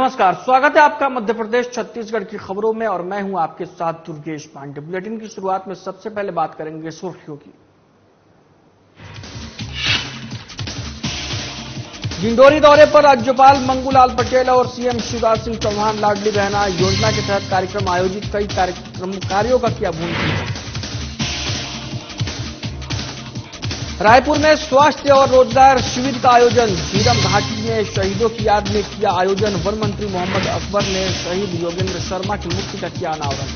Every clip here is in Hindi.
नमस्कार, स्वागत है आपका मध्य प्रदेश छत्तीसगढ़ की खबरों में और मैं हूं आपके साथ दुर्गेश पांडे। बुलेटिन की शुरुआत में सबसे पहले बात करेंगे सुर्खियों की। डिंडोरी दौरे पर राज्यपाल मंगूलाल पटेल और सीएम शिवराज सिंह चौहान लाडली बहना योजना के तहत कार्यक्रम आयोजित, कई कार्यों का किया भूमिपूजन। रायपुर में स्वास्थ्य और रोजगार शिविर का आयोजन, झीरम घाटी में शहीदों की याद में किया आयोजन। वन मंत्री मोहम्मद अकबर ने शहीद योगेंद्र शर्मा की मूर्ति का किया अनावरण।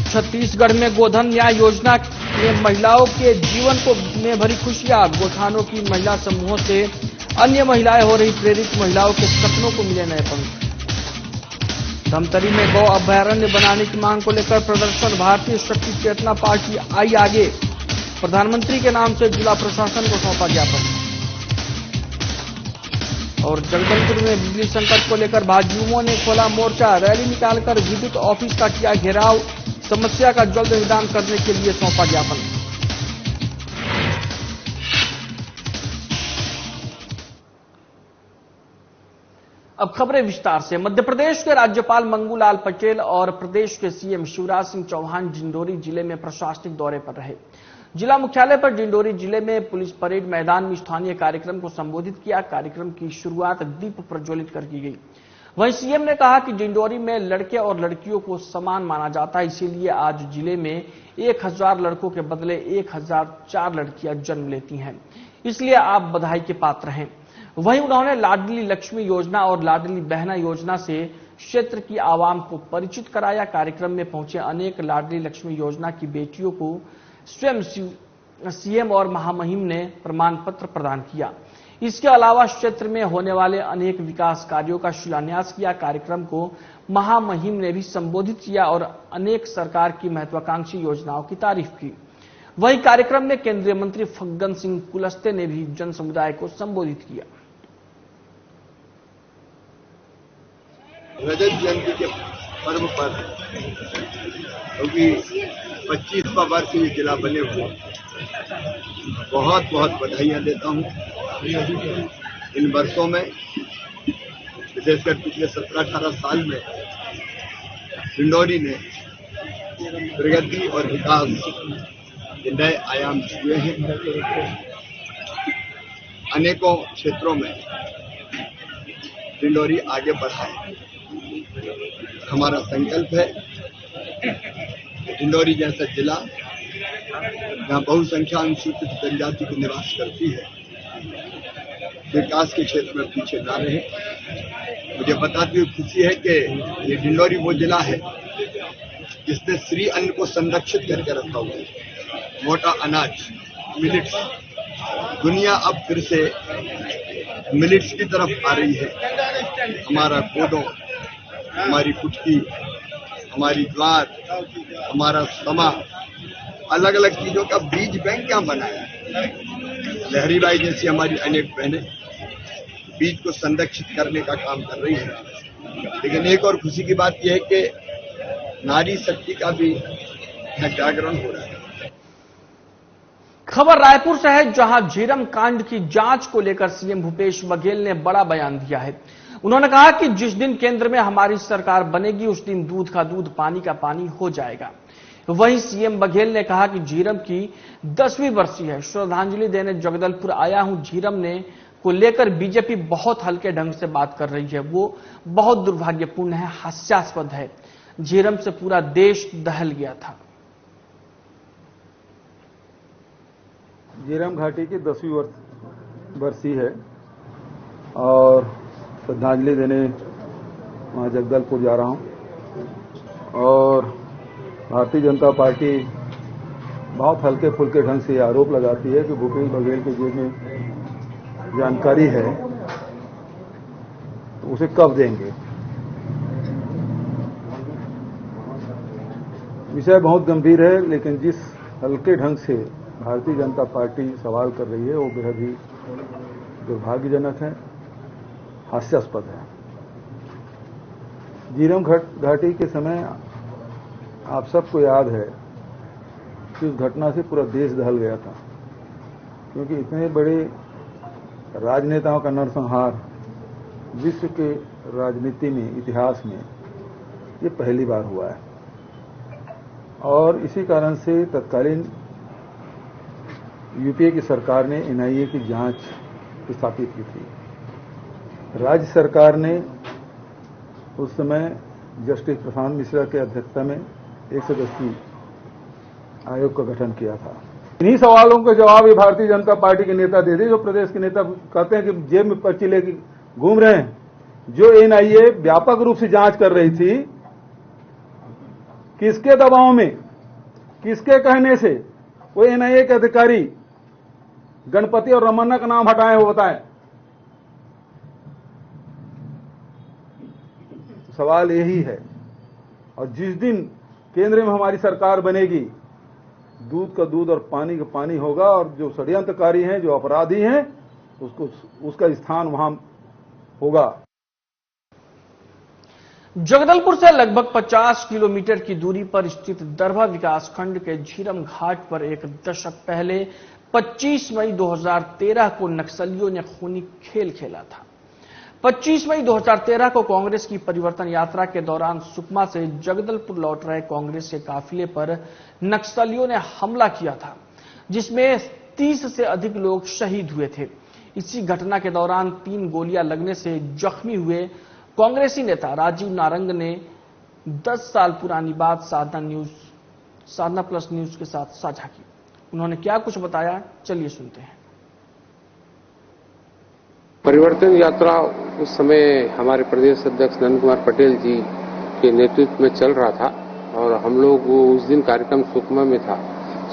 छत्तीसगढ़ में गोधन न्याय योजना में महिलाओं के जीवन को में भरी खुशियां, गोठानों की महिला समूहों से अन्य महिलाएं हो रही प्रेरित, महिलाओं के सपनों को मिले नए पंख। धमतरी में गौ अभयारण्य बनाने की मांग को लेकर प्रदर्शन, भारतीय शक्ति चेतना पार्टी आई आगे, प्रधानमंत्री के नाम से जिला प्रशासन को सौंपा ज्ञापन। और जगदलपुर में बिजली संकट को लेकर भाजयुमों ने खोला मोर्चा, रैली निकालकर विद्युत ऑफिस का किया घेराव, समस्या का जल्द निदान करने के लिए सौंपा ज्ञापन। अब खबरें विस्तार से। मध्य प्रदेश के राज्यपाल मंगूलाल पटेल और प्रदेश के सीएम शिवराज सिंह चौहान डिंडोरी जिले में प्रशासनिक दौरे पर रहे। जिला मुख्यालय पर डिंडोरी जिले में पुलिस परेड मैदान में स्थानीय कार्यक्रम को संबोधित किया। कार्यक्रम की शुरुआत दीप प्रज्वलित कर की गई। वहीं सीएम ने कहा कि डिंडोरी में लड़के और लड़कियों को समान माना जाता है, इसीलिए आज जिले में 1000 लड़कों के बदले 1004 लड़कियां जन्म लेती हैं, इसलिए आप बधाई के पात्र हैं। वहीं उन्होंने लाडली लक्ष्मी योजना और लाडली बहना योजना से क्षेत्र की आवाम को परिचित कराया। कार्यक्रम में पहुंचे अनेक लाडली लक्ष्मी योजना की बेटियों को स्वयं सीएम और महामहिम ने प्रमाण पत्र प्रदान किया। इसके अलावा क्षेत्र में होने वाले अनेक विकास कार्यों का शिलान्यास किया। कार्यक्रम को महामहिम ने भी संबोधित किया और अनेक सरकार की महत्वाकांक्षी योजनाओं की तारीफ की। वहीं कार्यक्रम में केंद्रीय मंत्री फग्गन सिंह कुलस्ते ने भी जन समुदाय को संबोधित किया। रजत जयंती के पर्व पर, क्योंकि 25वां वर्ष ये जिला बने हुए, बहुत बहुत बधाइयां देता हूं। इन वर्षों में, विशेषकर पिछले 17-18 साल में डिंडोरी ने प्रगति और विकास के नए आयाम छुए हैं। अनेकों क्षेत्रों में डिंडोरी आगे बढ़ा है। हमारा संकल्प है डिंडोरी जैसा जिला, जहां बहुसंख्या अनुसूचित जनजाति की निवास करती है, विकास के क्षेत्र में पीछे ना रहे। मुझे बताते हुए खुशी है कि ये डिंडोरी वो जिला है जिसने श्री अन्न को संरक्षित करके रखा हुआ है। मोटा अनाज, मिलेट्स, दुनिया अब फिर से मिलेट्स की तरफ आ रही है। हमारा कोदो, हमारी कुटकी, हमारी ज्वार, हमारा समा, अलग अलग चीजों का बीज बैंक क्या बनाया है। लहरी बाई जैसी हमारी अनेक बहनें बीज को संरक्षित करने का काम कर रही है। लेकिन एक और खुशी की बात यह है कि नारी शक्ति का भी जागरण हो रहा है। खबर रायपुर से है, जहां झीरम कांड की जांच को लेकर सीएम भूपेश बघेल ने बड़ा बयान दिया है। उन्होंने कहा कि जिस दिन केंद्र में हमारी सरकार बनेगी, उस दिन दूध का दूध, पानी का पानी हो जाएगा। वहीं सीएम बघेल ने कहा कि झीरम की 10वीं बरसी है, श्रद्धांजलि देने जगदलपुर आया हूं। झीरम ने को लेकर बीजेपी बहुत हल्के ढंग से बात कर रही है, वो बहुत दुर्भाग्यपूर्ण है, हास्यास्पद है। झीरम से पूरा देश दहल गया था। झीरम घाटी की 10वीं बरसी है और श्रद्धांजलि देने वहाँ जगदलपुर जा रहा हूँ। और भारतीय जनता पार्टी बहुत हल्के फुल्के ढंग से आरोप लगाती है कि भूपेश बघेल के जेब में जानकारी है, तो उसे कब देंगे। विषय बहुत गंभीर है, लेकिन जिस हल्के ढंग से भारतीय जनता पार्टी सवाल कर रही है वो बेहद ही दुर्भाग्यजनक है, हास्यास्पद है। झीरम घाटी के समय आप सबको याद है कि उस घटना से पूरा देश दहल गया था, क्योंकि इतने बड़े राजनेताओं का नरसंहार विश्व के राजनीति में, इतिहास में ये पहली बार हुआ है और इसी कारण से तत्कालीन यूपीए की सरकार ने एनआईए की जांच स्थापित की थी। राज्य सरकार ने उस समय जस्टिस प्रशांत मिश्रा की अध्यक्षता में एक सदस्यीय आयोग का गठन किया था। इन्हीं सवालों के जवाब ये भारतीय जनता पार्टी के नेता दे दिए। जो प्रदेश के नेता कहते हैं कि जेब में पर्ची लेके घूम रहे हैं। जो एनआईए व्यापक रूप से जांच कर रही थी, किसके दबाव में, किसके कहने से वो एनआईए के अधिकारी गणपति और रमन्ना का नाम हटाए हो बताएं। सवाल यही है। और जिस दिन केंद्र में हमारी सरकार बनेगी, दूध का दूध और पानी का पानी होगा और जो षड्यंत्रकारी हैं, जो अपराधी हैं, उसका स्थान वहां होगा। जगदलपुर से लगभग 50 किलोमीटर की दूरी पर स्थित दरभा विकासखंड के झीरम घाट पर एक दशक पहले 25 मई 2013 को नक्सलियों ने खूनी खेल खेला था। 25 मई 2013 को कांग्रेस की परिवर्तन यात्रा के दौरान सुकमा से जगदलपुर लौट रहे कांग्रेस के काफिले पर नक्सलियों ने हमला किया था, जिसमें 30 से अधिक लोग शहीद हुए थे। इसी घटना के दौरान 3 गोलियां लगने से जख्मी हुए कांग्रेसी नेता राजीव नारंग ने 10 साल पुरानी बात साधना प्लस न्यूज के साथ साझा की। उन्होंने क्या कुछ बताया, चलिए सुनते हैं। परिवर्तन यात्रा उस समय हमारे प्रदेश अध्यक्ष नंद कुमार पटेल जी के नेतृत्व में चल रहा था और हम लोग उस दिन कार्यक्रम सुकमा में था।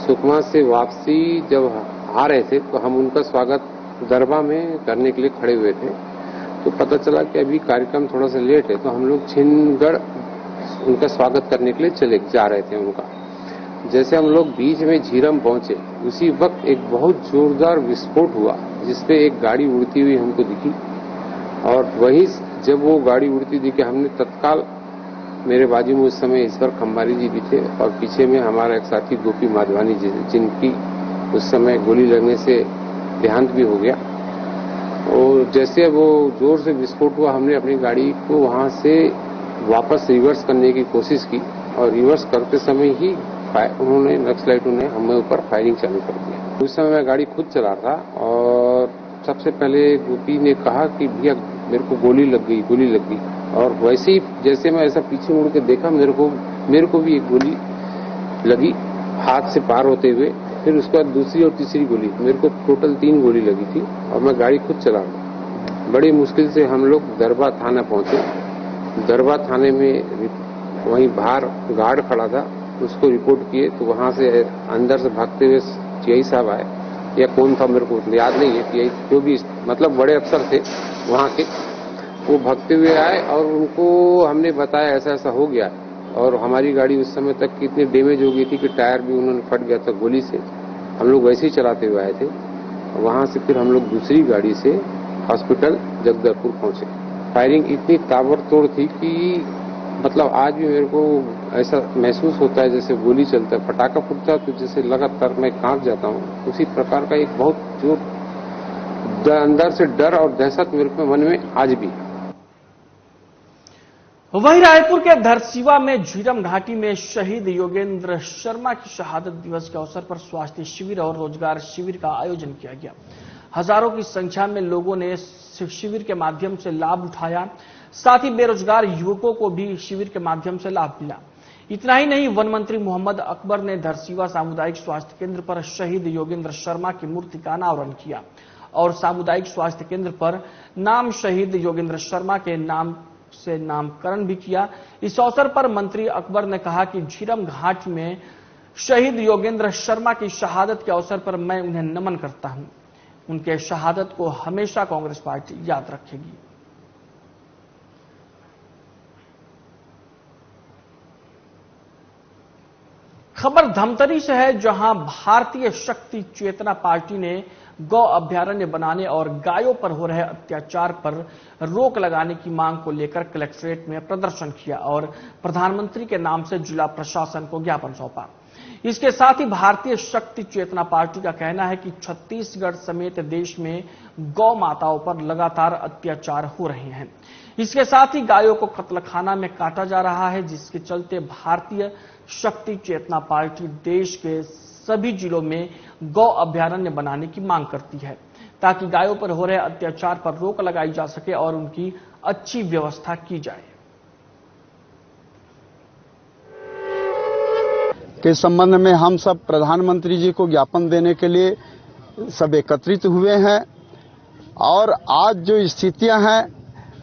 सुकमा से वापसी जब आ रहे थे तो हम उनका स्वागत दरबा में करने के लिए खड़े हुए थे। तो पता चला कि अभी कार्यक्रम थोड़ा सा लेट है, तो हम लोग छिंदगढ़ उनका स्वागत करने के लिए चले जा रहे थे उनका। जैसे हम लोग बीच में झीरम पहुंचे, उसी वक्त एक बहुत जोरदार विस्फोट हुआ, जिसपे एक गाड़ी उड़ती हुई हमको दिखी। और वही जब वो गाड़ी उड़ती दिखी, हमने तत्काल, मेरे बाजू में उस समय ईश्वर खंबारी जी भी थे और पीछे में हमारा एक साथी गोपी माधवानी जी, जिनकी उस समय गोली लगने से देहांत भी हो गया। और जैसे वो जोर से विस्फोट हुआ, हमने अपनी गाड़ी को वहां से वापस रिवर्स करने की कोशिश की और रिवर्स करते समय ही उन्होंने नक्सलाइटों ने हमें ऊपर फायरिंग चालू कर दिया। उस समय मैं गाड़ी खुद चला रहा और सबसे पहले गोपी ने कहा कि भैया मेरे को गोली लग गई। और वैसे ही जैसे मैं ऐसा पीछे मुड़ के देखा, मेरे को भी एक गोली लगी हाथ से पार होते हुए। फिर उसके बाद दूसरी और तीसरी गोली, मेरे को टोटल 3 गोली लगी थी और मैं गाड़ी खुद चला रहा। बड़ी मुश्किल से हम लोग दरबा थाना पहुंचे। दरबा थाने में वहीं बाहर गार्ड खड़ा था, उसको रिपोर्ट किए तो वहां से अंदर से भागते हुए टीआई साहब आए, या कौन था मेरे को याद नहीं है, टीआई जो भी मतलब बड़े अफसर थे वहां के, वो भागते हुए आए और उनको हमने बताया ऐसा ऐसा हो गया। और हमारी गाड़ी उस समय तक कितनी डैमेज हो गई थी कि टायर भी उन्होंने फट गया था गोली से। हम लोग वैसे ही चलाते हुए आए थे। वहां से फिर हम लोग दूसरी गाड़ी से हॉस्पिटल जगदलपुर पहुंचे। फायरिंग इतनी ताबड़तोड़ थी कि मतलब आज भी मेरे को ऐसा महसूस होता है जैसे गोली चलता है, पटाखा फूटता है तो जैसे लगातार मैं कांप जाता हूँ। उसी प्रकार का एक बहुत जो अंदर से डर और दहशत मेरे मन में आज भी। वहीं रायपुर के धरसीवा में झीरम घाटी में शहीद योगेंद्र शर्मा की शहादत दिवस के अवसर पर स्वास्थ्य शिविर और रोजगार शिविर का आयोजन किया गया। हजारों की संख्या में लोगों ने शिविर के माध्यम से लाभ उठाया। साथ ही बेरोजगार युवकों को भी शिविर के माध्यम से लाभ मिला। इतना ही नहीं, वन मंत्री मोहम्मद अकबर ने धरसीवा सामुदायिक स्वास्थ्य केंद्र पर शहीद योगेंद्र शर्मा की मूर्ति का अनावरण किया और सामुदायिक स्वास्थ्य केंद्र पर नाम शहीद योगेंद्र शर्मा के नाम से नामकरण भी किया। इस अवसर पर मंत्री अकबर ने कहा कि झीरम घाट में शहीद योगेंद्र शर्मा की शहादत के अवसर पर मैं उन्हें नमन करता हूं। उनके शहादत को हमेशा कांग्रेस पार्टी याद रखेगी। खबर धमतरी से है, जहां भारतीय शक्ति चेतना पार्टी ने गौ अभ्यारण्य बनाने और गायों पर हो रहे अत्याचार पर रोक लगाने की मांग को लेकर कलेक्ट्रेट में प्रदर्शन किया और प्रधानमंत्री के नाम से जिला प्रशासन को ज्ञापन सौंपा। इसके साथ ही भारतीय शक्ति चेतना पार्टी का कहना है कि छत्तीसगढ़ समेत देश में गौ माताओं पर लगातार अत्याचार हो रहे हैं। इसके साथ ही गायों को कत्लखाना में काटा जा रहा है, जिसके चलते भारतीय शक्ति चेतना पार्टी देश के सभी जिलों में गौ अभयारण्य बनाने की मांग करती है, ताकि गायों पर हो रहे अत्याचार पर रोक लगाई जा सके और उनकी अच्छी व्यवस्था की जाए। के संबंध में हम सब प्रधानमंत्री जी को ज्ञापन देने के लिए सब एकत्रित हुए हैं। और आज जो स्थितियां हैं,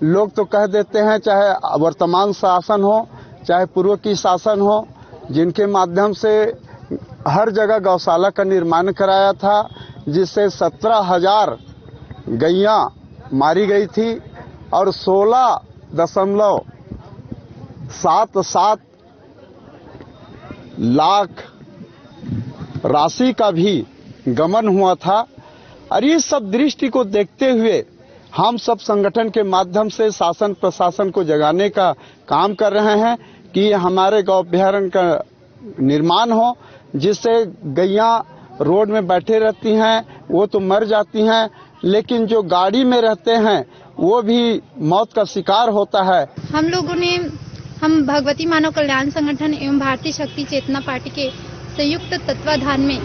लोग तो कह देते हैं, चाहे वर्तमान शासन हो चाहे पूर्व की शासन हो, जिनके माध्यम से हर जगह गौशाला का निर्माण कराया था, जिससे 17,000 गैयां मारी गई थी और 16.77 लाख राशि का भी गमन हुआ था। और इस सब दृष्टि को देखते हुए हम सब संगठन के माध्यम से शासन प्रशासन को जगाने का काम कर रहे हैं कि हमारे गौ अभयारण्य का निर्माण हो, जिससे गैयां रोड में बैठे रहती हैं, वो तो मर जाती हैं, लेकिन जो गाड़ी में रहते हैं वो भी मौत का शिकार होता है। हम भगवती मानव कल्याण संगठन एवं भारतीय शक्ति चेतना पार्टी के संयुक्त तत्वाधान में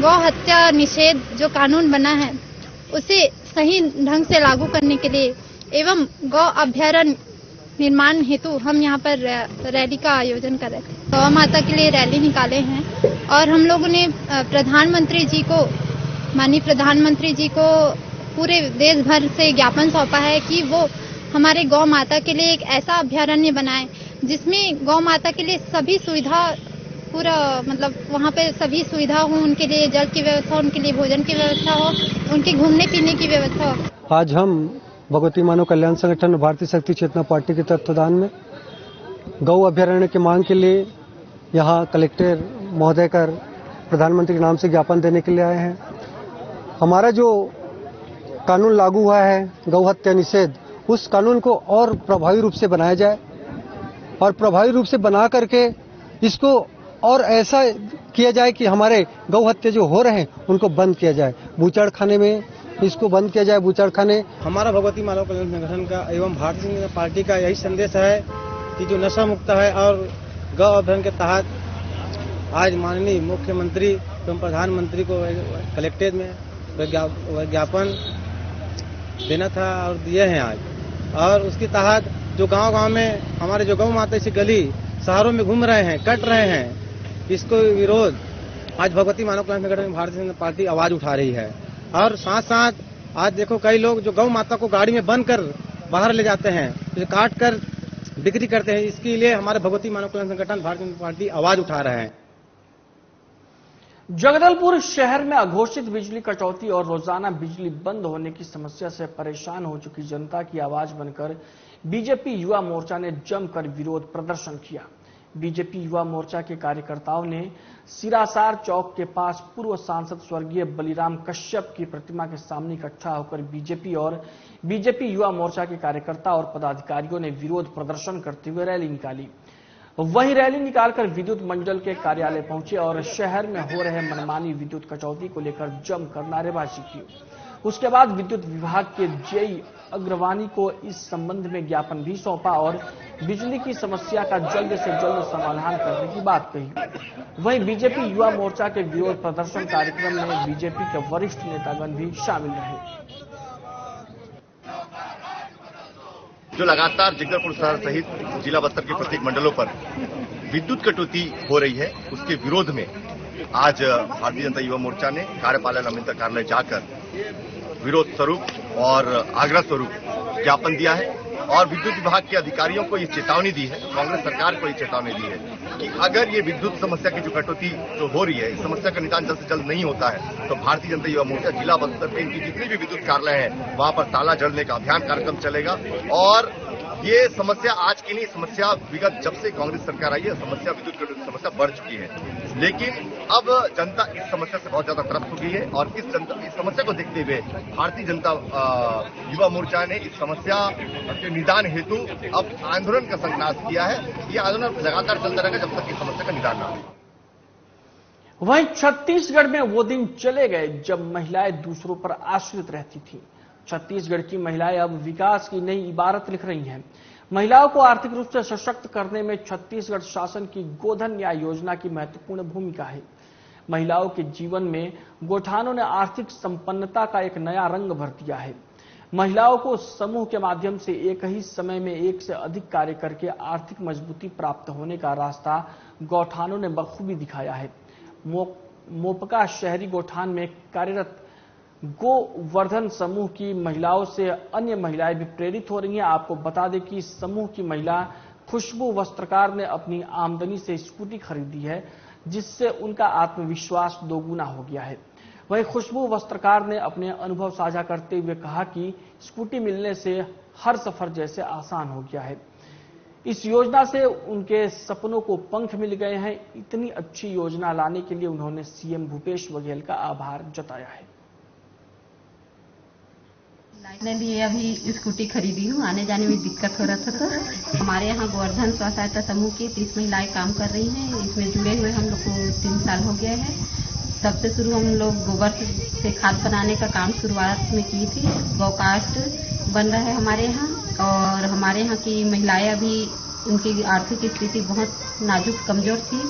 गौ हत्या निषेध जो कानून बना है उसे सही ढंग से लागू करने के लिए एवं गौ अभयारण्य निर्माण हेतु हम यहाँ पर रैली का आयोजन कर रहे थे। गौ माता के लिए रैली निकाले हैं और हम लोगों ने माननीय प्रधानमंत्री जी को पूरे देश भर से ज्ञापन सौंपा है कि वो हमारे गौ माता के लिए एक ऐसा अभयारण्य बनाए जिसमें गौ माता के लिए सभी सुविधा वहाँ पे सभी सुविधा हो, उनके लिए जल की व्यवस्था, उनके लिए भोजन की व्यवस्था हो, उनके घूमने पीने की व्यवस्था हो। आज हम भगवती मानव कल्याण संगठन भारतीय शक्ति चेतना पार्टी के तत्वाधान में गौ अभयारण्य की मांग के लिए यहाँ कलेक्टर महोदय कर प्रधानमंत्री के नाम से ज्ञापन देने के लिए आए हैं। हमारा जो कानून लागू हुआ है गौ हत्या निषेध, उस कानून को और प्रभावी रूप से बनाया जाए और प्रभावी रूप से बना करके इसको और ऐसा किया जाए कि हमारे गौ हत्या जो हो रहे हैं उनको बंद किया जाए, बूचड़खाने में इसको बंद किया जाए, बूचड़खाने। हमारा भगवती मानव कल्याण संगठन का एवं भारतीय जनता पार्टी का यही संदेश है कि जो नशा मुक्त है और गौ अभयारण्य के तहत आज माननीय मुख्यमंत्री एवं प्रधानमंत्री को कलेक्ट्रेट में ज्ञापन देना था और दिए हैं आज। और उसके तहत जो गांव-गांव में हमारे जो गौ माता इसी गली शहरों में घूम रहे हैं, कट रहे हैं, इसको विरोध आज भगवती मानव कल्याण संगठन में भारतीय जनता पार्टी आवाज उठा रही है। और साथ साथ आज देखो कई लोग जो गौ माता को गाड़ी में बंद कर बाहर ले जाते हैं, तो काट कर बिक्री करते हैं। इसके लिए हमारे भगवती मानव कल्याण संगठन भारतीय जनता पार्टी आवाज उठा रहे हैं। जगदलपुर शहर में अघोषित बिजली कटौती और रोजाना बिजली बंद होने की समस्या से परेशान हो चुकी जनता की आवाज बनकर बीजेपी युवा मोर्चा ने जमकर विरोध प्रदर्शन किया। बीजेपी युवा मोर्चा के कार्यकर्ताओं ने सिरासार चौक के पास पूर्व सांसद स्वर्गीय बलिराम कश्यप की प्रतिमा के सामने इकट्ठा होकर बीजेपी और बीजेपी युवा मोर्चा के कार्यकर्ता और पदाधिकारियों ने विरोध प्रदर्शन करते हुए रैली निकाली। वहीं रैली निकालकर विद्युत मंडल के कार्यालय पहुंचे और शहर में हो रहे मनमानी विद्युत कटौती को लेकर जमकर नारेबाजी की। उसके बाद विद्युत विभाग के जेई अग्रवानी को इस संबंध में ज्ञापन भी सौंपा और बिजली की समस्या का जल्द से जल्द समाधान करने की बात कही। वहीं बीजेपी युवा मोर्चा के विरोध प्रदर्शन कार्यक्रम में बीजेपी के वरिष्ठ नेतागण भी शामिल रहे। जो लगातार जगदलपुर शहर सहित जिला बस्तर के प्रत्येक मंडलों पर विद्युत कटौती हो रही है, उसके विरोध में आज भारतीय जनता युवा मोर्चा ने कार्यपालन अभियंता कार्यालय जाकर विरोध स्वरूप और आग्रह स्वरूप ज्ञापन दिया है और विद्युत विभाग के अधिकारियों को ये चेतावनी दी है, कांग्रेस सरकार को ये चेतावनी दी है कि अगर ये विद्युत समस्या की जो कटौती जो हो रही है, इस समस्या का निदान जल्द से जल्द नहीं होता है तो भारतीय जनता युवा मोर्चा जिला बस्तर के इनकी जितनी भी विद्युत कार्यालय है वहां पर ताला जड़ने का अभियान कार्यक्रम चलेगा और ये समस्या आज की नहीं, समस्या विगत जब से कांग्रेस सरकार आई है, समस्या विद्युत कटौती की समस्या बढ़ चुकी है। लेकिन अब जनता इस समस्या से बहुत ज्यादा त्रस्त हो गई है और इस समस्या को देखते हुए भारतीय जनता युवा मोर्चा ने इस समस्या के निदान हेतु अब आंदोलन का संकल्प किया है। ये आंदोलन लगातार चलता रहेगा जब तक इस समस्या का निदान न हो। वहीं छत्तीसगढ़ में वो दिन चले गए जब महिलाएं दूसरों पर आश्रित रहती थी। छत्तीसगढ़ की महिलाएं अब विकास की नई इबारत लिख रही हैं। महिलाओं को आर्थिक रूप से सशक्त करने में छत्तीसगढ़ शासन की गोधन न्याय योजना की महत्वपूर्ण भूमिका है। महिलाओं के जीवन में गौठानों ने आर्थिक संपन्नता का एक नया रंग भर दिया है। महिलाओं को समूह के माध्यम से एक ही समय में एक से अधिक कार्य करके आर्थिक मजबूती प्राप्त होने का रास्ता गौठानों ने बखूबी दिखाया है। मोपका शहरी गौठान में कार्यरत गोवर्धन समूह की महिलाओं से अन्य महिलाएं भी प्रेरित हो रही हैं। आपको बता दें कि इस समूह की महिला खुशबू वस्त्रकार ने अपनी आमदनी से स्कूटी खरीदी है, जिससे उनका आत्मविश्वास दोगुना हो गया है। वहीं खुशबू वस्त्रकार ने अपने अनुभव साझा करते हुए कहा कि स्कूटी मिलने से हर सफर जैसे आसान हो गया है। इस योजना से उनके सपनों को पंख मिल गए हैं। इतनी अच्छी योजना लाने के लिए उन्होंने सीएम भूपेश बघेल का आभार जताया है। मैं लिए अभी स्कूटी खरीदी हूँ, आने जाने में दिक्कत हो रहा था तो हमारे यहाँ गोवर्धन स्व सहायता समूह की 30 महिलाएं काम कर रही हैं। इसमें जुड़े हुए हम लोग को 3 साल हो गए हैं। सबसे शुरू हम लोग गोबर से खाद बनाने का काम शुरुआत में की थी। गौकास्ट बन रहा है हमारे यहाँ और हमारे यहाँ की महिलाएं अभी उनकी आर्थिक स्थिति बहुत नाजुक कमजोर थी,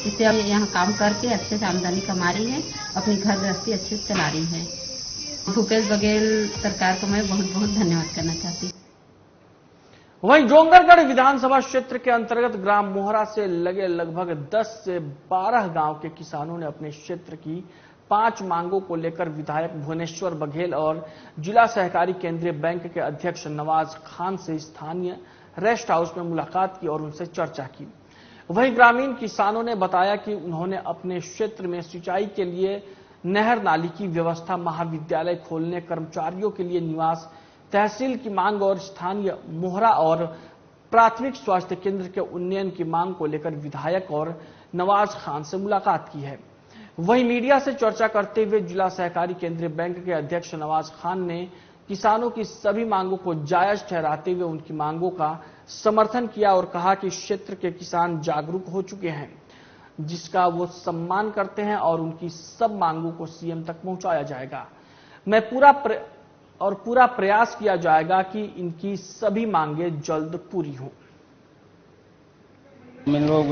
इससे अब यहाँ काम करके अच्छे से आमदनी कमा रही है, अपनी घर गृहस्थी अच्छे से चला रही है। भूपेश बघेल सरकार को मैं बहुत बहुत धन्यवाद करना चाहती हूँ। वहीं डोंगरगढ़ विधानसभा क्षेत्र के अंतर्गत ग्राम मोहरा से लगे लगभग 10 से 12 गांव के किसानों ने अपने क्षेत्र की 5 मांगों को लेकर विधायक भुवनेश्वर बघेल और जिला सहकारी केंद्रीय बैंक के अध्यक्ष नवाज खान से स्थानीय रेस्ट हाउस में मुलाकात की और उनसे चर्चा की। वहीं ग्रामीण किसानों ने बताया कि उन्होंने अपने क्षेत्र में सिंचाई के लिए नहर नाली की व्यवस्था, महाविद्यालय खोलने, कर्मचारियों के लिए निवास, तहसील की मांग और स्थानीय मोहरा और प्राथमिक स्वास्थ्य केंद्र के उन्नयन की मांग को लेकर विधायक और नवाज खान से मुलाकात की है। वहीं मीडिया से चर्चा करते हुए जिला सहकारी केंद्रीय बैंक के अध्यक्ष नवाज खान ने किसानों की सभी मांगों को जायज ठहराते हुए उनकी मांगों का समर्थन किया और कहा कि क्षेत्र के किसान जागरूक हो चुके हैं, जिसका वो सम्मान करते हैं और उनकी सब मांगों को सीएम तक पहुंचाया जाएगा। मैं पूरा प्रयास किया जाएगा कि इनकी सभी मांगें जल्द पूरी हों। हम लोग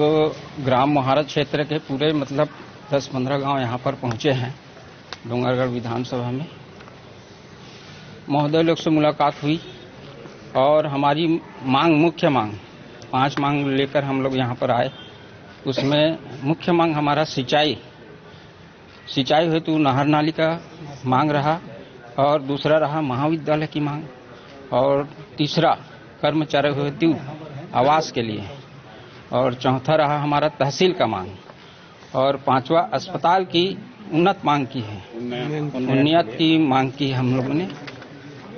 ग्राम मोहारा क्षेत्र के पूरे 10-15 गांव यहां पर पहुंचे हैं। डोंगरगढ़ विधानसभा में महोदय लोग से मुलाकात हुई और हमारी मुख्य मांग 5 मांग लेकर हम लोग यहां पर आए। उसमें मुख्य मांग हमारा सिंचाई हेतु नहर नाली का मांग रहा और दूसरा रहा महाविद्यालय की मांग और तीसरा कर्मचारी हेतु आवास के लिए और चौथा रहा हमारा तहसील का मांग और 5वां अस्पताल की उन्नत मांग की है, उन्नत की मांग की हम लोगों ने।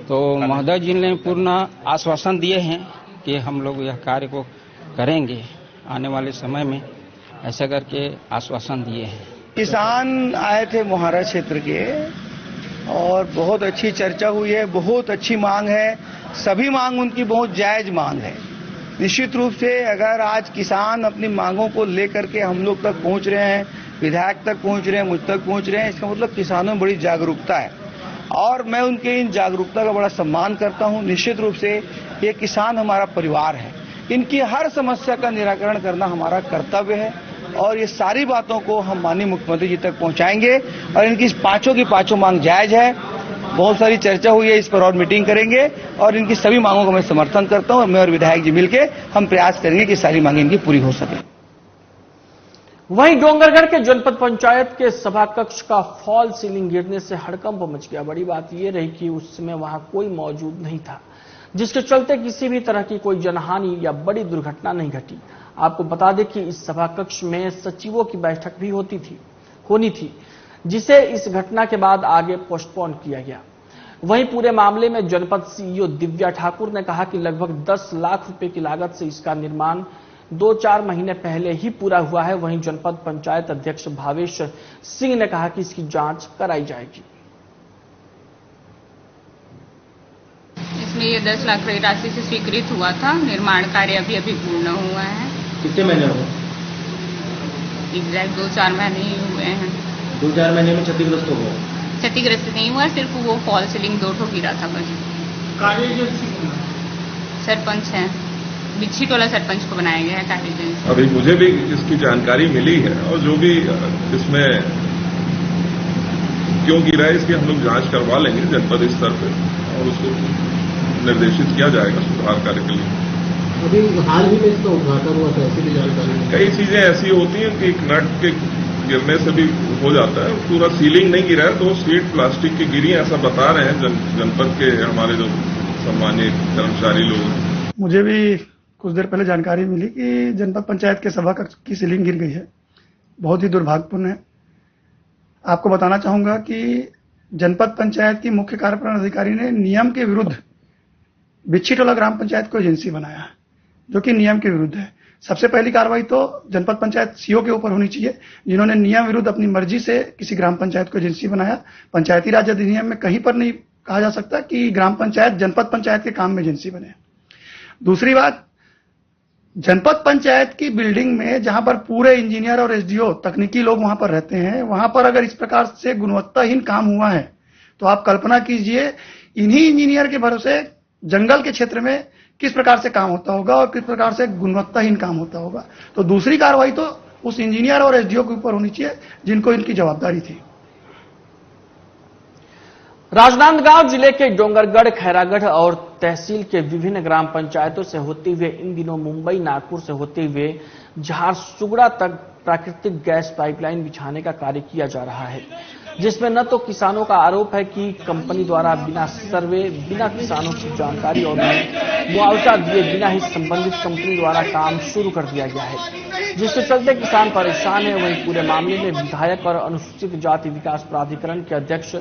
तो महोदय जी ने पूर्ण आश्वासन दिए हैं कि हम लोग यह कार्य को करेंगे, आने वाले समय में ऐसा करके आश्वासन दिए हैं। किसान आए थे मोहारा क्षेत्र के और बहुत अच्छी चर्चा हुई है, बहुत अच्छी मांग है, सभी मांग उनकी बहुत जायज मांग है। निश्चित रूप से अगर आज किसान अपनी मांगों को लेकर के हम लोग तक पहुंच रहे हैं, विधायक तक पहुंच रहे हैं, मुझ तक पहुंच रहे हैं, इसका मतलब किसानों में बड़ी जागरूकता है और मैं उनके इन जागरूकता का बड़ा सम्मान करता हूं। निश्चित रूप से ये किसान हमारा परिवार है, इनकी हर समस्या का निराकरण करना हमारा कर्तव्य है और ये सारी बातों को हम माननीय मुख्यमंत्री जी तक पहुंचाएंगे और इनकी 5 की 5 मांग जायज है। बहुत सारी चर्चा हुई है, इस पर और मीटिंग करेंगे और इनकी सभी मांगों को मैं समर्थन करता हूं और मैं और विधायक जी मिलके हम प्रयास करेंगे कि सारी मांगें इनकी पूरी हो सके। वहीं डोंगरगढ़ के जनपद पंचायत के सभा कक्ष का फॉल सीलिंग गिरने से हड़कंप मच गया। बड़ी बात यह रही कि उस समय वहां कोई मौजूद नहीं था, जिसके चलते किसी भी तरह की कोई जनहानि या बड़ी दुर्घटना नहीं घटी। आपको बता दें कि इस सभा कक्ष में सचिवों की बैठक भी होनी थी, जिसे इस घटना के बाद आगे पोस्टपोन किया गया। वहीं पूरे मामले में जनपद सीईओ दिव्या ठाकुर ने कहा कि लगभग 10 लाख रुपए की लागत से इसका निर्माण 2-4 महीने पहले ही पूरा हुआ है। वहीं जनपद पंचायत अध्यक्ष भावेश सिंह ने कहा कि इसकी जांच कराई जाएगी। इसमें ये 10 लाख राशि से स्वीकृत हुआ था। निर्माण कार्य अभी पूर्ण हुआ है। कितने महीने हुए? एग्जैक्ट 2-4 महीने ही हुए हैं। 2-4 महीने में क्षतिग्रस्त हो गया? क्षतिग्रस्त नहीं हुआ, सिर्फ वो फॉल सीलिंग 2 ठो गिरा था बस। कार्य सरपंच है, बिच्छी टोला सरपंच को बनाया गया है कार्यजन। अभी मुझे भी इसकी जानकारी मिली है और जो भी इसमें क्यों गिरा है इसकी हम लोग जांच करवा लेंगे जनपद स्तर पर और उसको निर्देशित किया जाएगा सुधार कार्य के लिए। अभी हाल ही में इसका उद्घाटन हुआ था, ऐसी भी जानकारी? कई चीजें ऐसी होती हैं कि एक नट के गिरने से भी हो जाता है। पूरा सीलिंग नहीं गिरा है, 2 शीट प्लास्टिक की गिरी ऐसा बता रहे हैं जनपद के हमारे जो सम्मानित कर्मचारी लोग हैं। मुझे भी कुछ देर पहले जानकारी मिली कि जनपद पंचायत के सभा कक्ष की सीलिंग गिर गई है। बहुत ही दुर्भाग्यपूर्ण है। आपको बताना चाहूंगा कि जनपद पंचायत की मुख्य कार्यपालन अधिकारी ने नियम के विरुद्ध बिच्छी टोला ग्राम पंचायत को एजेंसी बनाया, जो कि नियम के विरुद्ध है। सबसे पहली कार्रवाई तो जनपद पंचायत सीओ के ऊपर होनी चाहिए, जिन्होंने नियम विरुद्ध अपनी मर्जी से किसी ग्राम पंचायत को एजेंसी बनाया। पंचायती राज अधिनियम में कहीं पर नहीं कहा जा सकता कि ग्राम पंचायत जनपद पंचायत के काम में एजेंसी बने। दूसरी बात, जनपद पंचायत की बिल्डिंग में जहां पर पूरे इंजीनियर और एसडीओ तकनीकी लोग वहां पर रहते हैं, वहां पर अगर इस प्रकार से गुणवत्ताहीन काम हुआ है तो आप कल्पना कीजिए इन्हीं इंजीनियर के भरोसे जंगल के क्षेत्र में किस प्रकार से काम होता होगा और किस प्रकार से गुणवत्ताहीन काम होता होगा। तो दूसरी कार्रवाई तो उस इंजीनियर और एसडीओ के ऊपर होनी चाहिए जिनको इनकी जवाबदारी थी। राजनांदगांव जिले के डोंगरगढ़, खैरागढ़ और तहसील के विभिन्न ग्राम पंचायतों से होते हुए इन दिनों मुंबई नागपुर से होते हुए झारसुगड़ा तक प्राकृतिक गैस पाइपलाइन बिछाने का कार्य किया जा रहा है, जिसमें न तो किसानों का आरोप है कि कंपनी द्वारा बिना सर्वे, बिना किसानों की जानकारी और मुआवजा दिए बिना ही संबंधित कंपनी द्वारा काम शुरू कर दिया गया है, जिसके चलते किसान परेशान है। वहीं पूरे मामले में विधायक और अनुसूचित जाति विकास प्राधिकरण के अध्यक्ष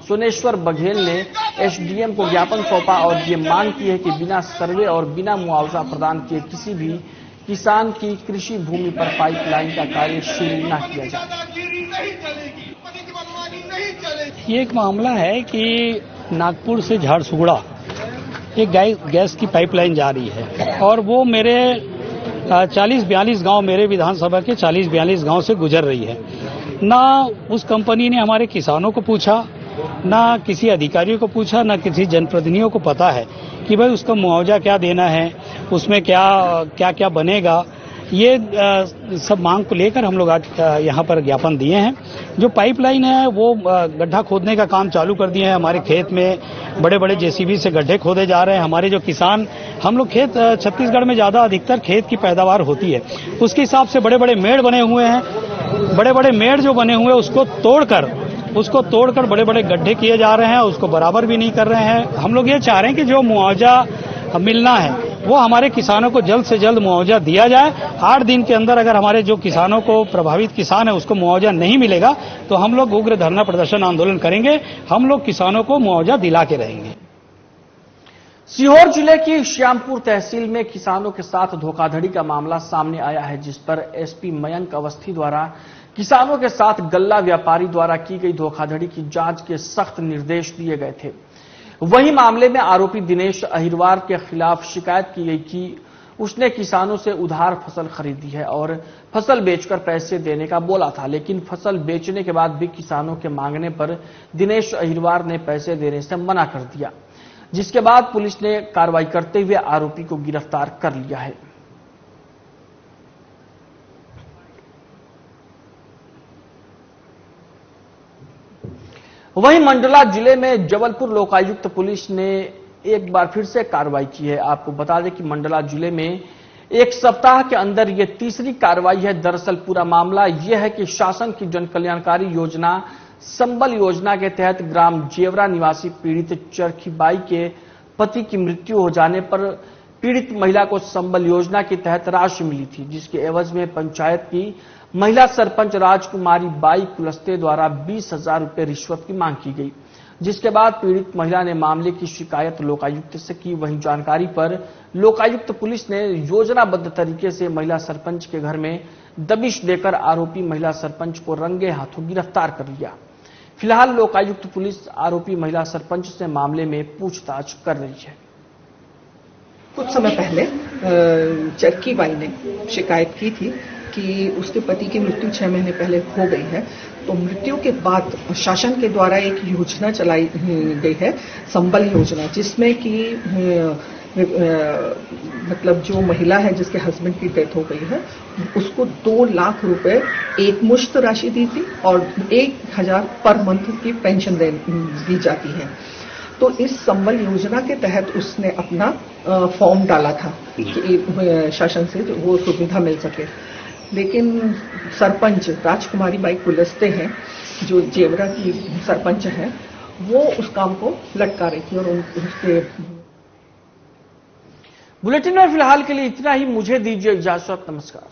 सोनेश्वर बघेल ने एसडीएम को ज्ञापन सौंपा और ये मांग की है कि बिना सर्वे और बिना मुआवजा प्रदान किए किसी भी किसान की कृषि भूमि पर पाइपलाइन का कार्य शुरू न किया जाए। ये एक मामला है कि नागपुर से झारसुगड़ा एक गैस की पाइपलाइन जा रही है और वो मेरे 40-42 गांव, मेरे विधानसभा के 40-42 गांव से गुजर रही है। ना उस कंपनी ने हमारे किसानों को पूछा, ना किसी अधिकारियों को पूछा, ना किसी जनप्रतिनिधियों को पता है कि भाई उसका मुआवजा क्या देना है, उसमें क्या बनेगा। ये सब मांग को लेकर हम लोग आज यहाँ पर ज्ञापन दिए हैं। जो पाइपलाइन है वो गड्ढा खोदने का काम चालू कर दिए हैं। हमारे खेत में बड़े बड़े जेसीबी से गड्ढे खोदे जा रहे हैं। हमारे जो किसान, हम लोग खेत छत्तीसगढ़ में ज्यादा अधिकतर खेत की पैदावार होती है, उसके हिसाब से बड़े बड़े मेड़ बने हुए हैं। बड़े बड़े मेड़ जो बने हुए हैं उसको तोड़कर बड़े बड़े गड्ढे किए जा रहे हैं, उसको बराबर भी नहीं कर रहे हैं। हम लोग ये चाह रहे हैं कि जो मुआवजा मिलना है वो हमारे किसानों को जल्द से जल्द मुआवजा दिया जाए। 8 दिन के अंदर अगर हमारे जो किसानों को, प्रभावित किसान है, उसको मुआवजा नहीं मिलेगा तो हम लोग उग्र धरना प्रदर्शन आंदोलन करेंगे। हम लोग किसानों को मुआवजा दिला के रहेंगे। सीहोर जिले की श्यामपुर तहसील में किसानों के साथ धोखाधड़ी का मामला सामने आया है, जिस पर एसपी मयंक अवस्थी द्वारा किसानों के साथ गल्ला व्यापारी द्वारा की गई धोखाधड़ी की जांच के सख्त निर्देश दिए गए थे। वहीं मामले में आरोपी दिनेश अहिरवार के खिलाफ शिकायत की गई कि उसने किसानों से उधार फसल खरीदी है और फसल बेचकर पैसे देने का बोला था, लेकिन फसल बेचने के बाद भी किसानों के मांगने पर दिनेश अहिरवार ने पैसे देने से मना कर दिया, जिसके बाद पुलिस ने कार्रवाई करते हुए आरोपी को गिरफ्तार कर लिया है। वहीं मंडला जिले में जबलपुर लोकायुक्त पुलिस ने एक बार फिर से कार्रवाई की है। आपको बता दें कि मंडला जिले में एक सप्ताह के अंदर यह तीसरी कार्रवाई है। दरअसल पूरा मामला यह है कि शासन की जन कल्याणकारी योजना संबल योजना के तहत ग्राम जेवरा निवासी पीड़ित चरखीबाई के पति की मृत्यु हो जाने पर पीड़ित महिला को संबल योजना के तहत राशि मिली थी, जिसके एवज में पंचायत की महिला सरपंच राजकुमारी बाई कुलस्ते द्वारा 20,000 रुपए रिश्वत की मांग की गई। जिसके बाद पीड़ित महिला ने मामले की शिकायत लोकायुक्त से की। वहीं जानकारी पर लोकायुक्त पुलिस ने योजनाबद्ध तरीके से महिला सरपंच के घर में दबिश देकर आरोपी महिला सरपंच को रंगे हाथों गिरफ्तार कर लिया। फिलहाल लोकायुक्त पुलिस आरोपी महिला सरपंच से मामले में पूछताछ कर रही है। कुछ समय पहले चरकी बाई ने शिकायत की थी कि उसके पति की मृत्यु 6 महीने पहले हो गई है। तो मृत्यु के बाद शासन के द्वारा एक योजना चलाई गई है, संबल योजना, जिसमें कि मतलब जो महिला है जिसके हस्बैंड की डेथ हो गई है उसको 2 लाख रुपए एक मुश्त राशि दी थी और 1000 पर मंथ की पेंशन दी जाती है। तो इस संबल योजना के तहत उसने अपना फॉर्म डाला था कि शासन से वो सुविधा मिल सके, लेकिन सरपंच राजकुमारी बाई कुलस्ते हैं जो जेवरा की सरपंच है, वो उस काम को लटका रही थी और उसके। बुलेटिन में फिलहाल के लिए इतना ही। मुझे दीजिए इजाजत। नमस्कार।